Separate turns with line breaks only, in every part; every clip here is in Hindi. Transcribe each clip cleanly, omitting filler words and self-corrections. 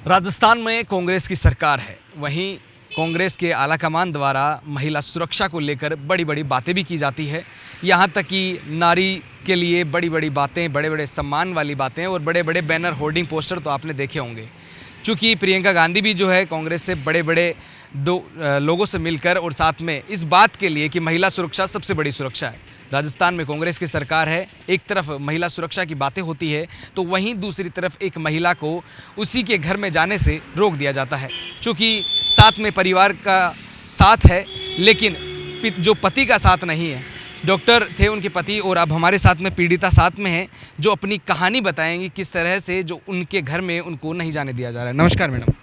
राजस्थान में कांग्रेस की सरकार है, वहीं कांग्रेस के आलाकमान द्वारा महिला सुरक्षा को लेकर बड़ी बड़ी बातें भी की जाती है। यहाँ तक कि नारी के लिए बड़ी बड़ी बातें, बड़े बड़े सम्मान वाली बातें और बड़े बड़े बैनर, होर्डिंग, पोस्टर तो आपने देखे होंगे। चूँकि प्रियंका गांधी भी जो है कांग्रेस से बड़े बड़े लोगों से मिलकर और साथ में इस बात के लिए कि महिला सुरक्षा सबसे बड़ी सुरक्षा है। राजस्थान में कांग्रेस की सरकार है, एक तरफ महिला सुरक्षा की बातें होती है तो वहीं दूसरी तरफ एक महिला को उसी के घर में जाने से रोक दिया जाता है। चूँकि साथ में परिवार का साथ है लेकिन जो पति का साथ नहीं है। डॉक्टर थे उनके पति और अब हमारे साथ में पीड़िता साथ में है जो अपनी कहानी बताएंगी किस तरह से जो उनके घर में उनको नहीं जाने दिया जा रहा है। नमस्कार मैडम।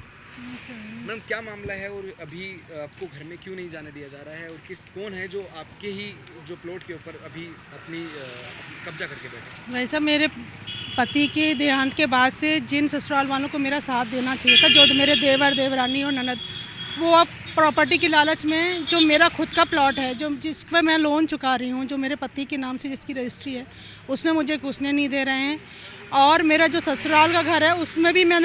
मैडम क्या मामला है और अभी आपको घर में क्यों नहीं जाने दिया जा रहा है और कौन है जो आपके ही जो प्लॉट के ऊपर अभी अपनी कब्जा करके बैठे?
वैसा मेरे पति के देहांत के बाद से जिन ससुराल वालों को मेरा साथ देना चाहिए था, जो मेरे देवर, देवरानी और ननद, वो अब प्रॉपर्टी की लालच में जो मेरा खुद का प्लॉट है, जो जिस पर मैं लोन चुका रही हूँ, जो मेरे पति के नाम से जिसकी रजिस्ट्री है, उसमें मुझे घुसने नहीं दे रहे हैं। और मेरा जो ससुराल का घर है उसमें भी मैं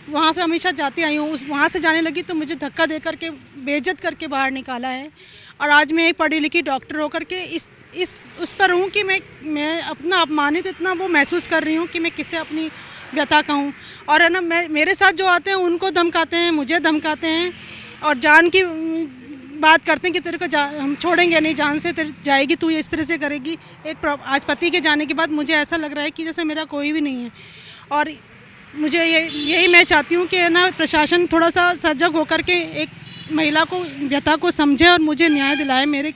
वहाँ पे हमेशा जाती आई हूँ, वहाँ से जाने लगी तो मुझे धक्का दे करके बेइज्जत करके बाहर निकाला है। और आज मैं एक पढ़ी लिखी डॉक्टर होकर के उस पर हूँ कि मैं अपना अपमानित तो इतना वो महसूस कर रही हूँ कि मैं किसे अपनी व्यथा कहूँ। और है ना, मेरे साथ जो आते हैं उनको धमकाते हैं, मुझे धमकाते हैं और जान की बात करते हैं कि तेरे को हम छोड़ेंगे नहीं, जान से तेरे जाएगी, तू इस तरह से करेगी। आज पति के जाने के बाद मुझे ऐसा लग रहा है कि जैसे मेरा कोई भी नहीं है। और मुझे यही मैं चाहती हूँ कि ना प्रशासन थोड़ा सा सजग होकर के एक महिला को व्यथा को समझे और मुझे न्याय दिलाए। मेरे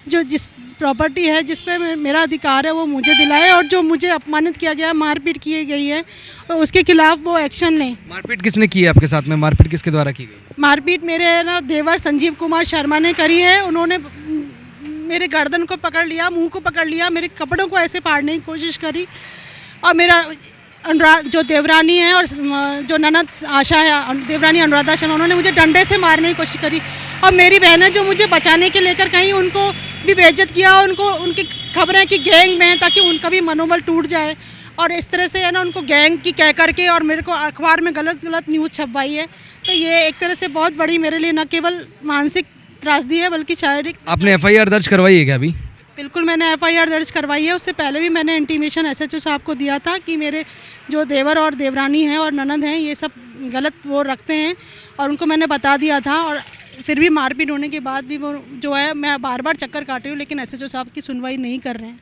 जिस प्रॉपर्टी है, जिस पे मेरा अधिकार है, वो मुझे दिलाए। और जो मुझे अपमानित किया गया, मारपीट की गई है, तो उसके खिलाफ वो एक्शन लें।
मारपीट किसने की है आपके साथ में? मारपीट किसके द्वारा की गई?
मारपीट मेरे ना देवर संजीव कुमार शर्मा ने करी है। उन्होंने मेरे गर्दन को पकड़ लिया, मुंह को पकड़ लिया, मेरे कपड़ों को ऐसे फाड़ने की कोशिश करी। और मेरा जो देवरानी है और जो ननद आशा है, देवरानी अनुराधा शर्मा, उन्होंने मुझे डंडे से मारने की कोशिश करी। और मेरी बहनें जो मुझे बचाने के लेकर कहीं, उनको भी बेइज्जत किया। उनकी खबरें कि गैंग में है ताकि उनका भी मनोबल टूट जाए। और इस तरह से है ना, उनको गैंग की कह करके और मेरे को अखबार में गलत न्यूज़ छपवाई है। तो ये एक तरह से बहुत बड़ी मेरे लिए न केवल मानसिक त्रासदी है बल्कि शारीरिक।
आपने FIR दर्ज करवाई है क्या अभी?
बिल्कुल, मैंने FIR दर्ज करवाई है। उससे पहले भी मैंने इंटीमेशन SHO साहब को दिया था कि मेरे जो देवर और देवरानी हैं और ननद हैं, ये सब गलत वो रखते हैं, और उनको मैंने बता दिया था। और फिर भी मारपीट होने के बाद भी वो जो है, मैं बार बार चक्कर काटी हूँ लेकिन SHO साहब की सुनवाई नहीं कर रहे हैं।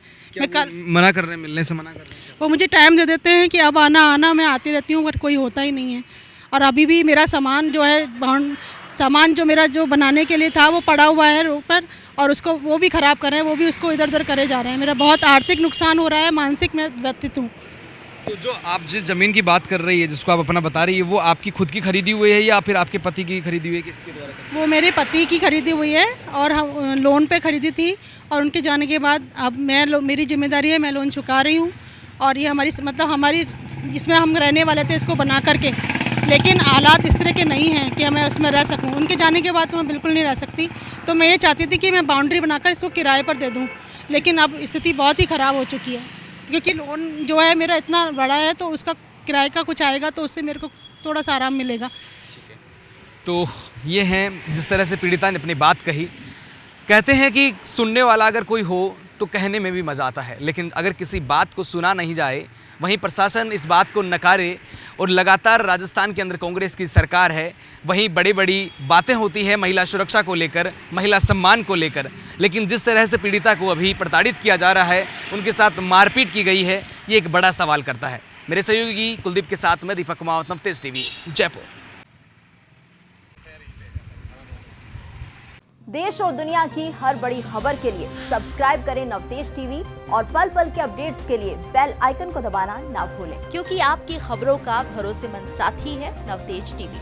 मना कर रहे हैं, मिलने से मना कर रहे हैं?
वो मुझे टाइम दे देते हैं कि अब आना, मैं आती रहती हूँ, बट कोई होता ही नहीं है। और अभी भी मेरा सामान जो है, सामान जो मेरा जो बनाने के लिए था वो पड़ा हुआ है रोड पर, और उसको वो भी ख़राब कर रहे हैं, वो भी उसको इधर उधर करे जा रहे हैं। मेरा बहुत आर्थिक नुकसान हो रहा है, मानसिक मैं व्यथित हूँ।
तो जो आप जिस ज़मीन की बात कर रही है, जिसको आप अपना बता रही है, वो आपकी खुद की खरीदी हुई है या फिर आपके पति की खरीदी हुई है? किसके द्वारा?
वो मेरे पति की खरीदी हुई है और हम लोन पे खरीदी थी, और उनके जाने के बाद अब मेरी जिम्मेदारी है, मैं लोन चुका रही हूँ। और ये हमारी जिसमें हम रहने वाले थे इसको बना करके, लेकिन हालात इस तरह के नहीं हैं कि मैं उसमें रह सकूं। उनके जाने के बाद तो मैं बिल्कुल नहीं रह सकती। तो मैं ये चाहती थी कि मैं बाउंड्री बनाकर इसको किराए पर दे दूं, लेकिन अब स्थिति बहुत ही ख़राब हो चुकी है क्योंकि लोन जो है मेरा इतना बड़ा है, तो उसका किराए का कुछ आएगा तो उससे मेरे को थोड़ा सा आराम मिलेगा।
तो ये हैं जिस तरह से पीड़िता ने अपनी बात कही। कहते हैं कि सुनने वाला अगर कोई हो तो कहने में भी मज़ा आता है, लेकिन अगर किसी बात को सुना नहीं जाए, वहीं प्रशासन इस बात को नकारे और लगातार राजस्थान के अंदर कांग्रेस की सरकार है, वहीं बड़ी बड़ी बातें होती है महिला सुरक्षा को लेकर, महिला सम्मान को लेकर, लेकिन जिस तरह से पीड़िता को अभी प्रताड़ित किया जा रहा है, उनके साथ मारपीट की गई है, ये एक बड़ा सवाल करता है। मेरे सहयोगी कुलदीप के साथ मैं दीपक कुमावत, नवतेज TV, जयपुर।
देश और दुनिया की हर बड़ी खबर के लिए सब्सक्राइब करें नवतेज टीवी और पल पल के अपडेट्स के लिए बेल आइकन को दबाना ना भूलें,
क्योंकि आपकी खबरों का भरोसेमंद साथी है नवतेज टीवी।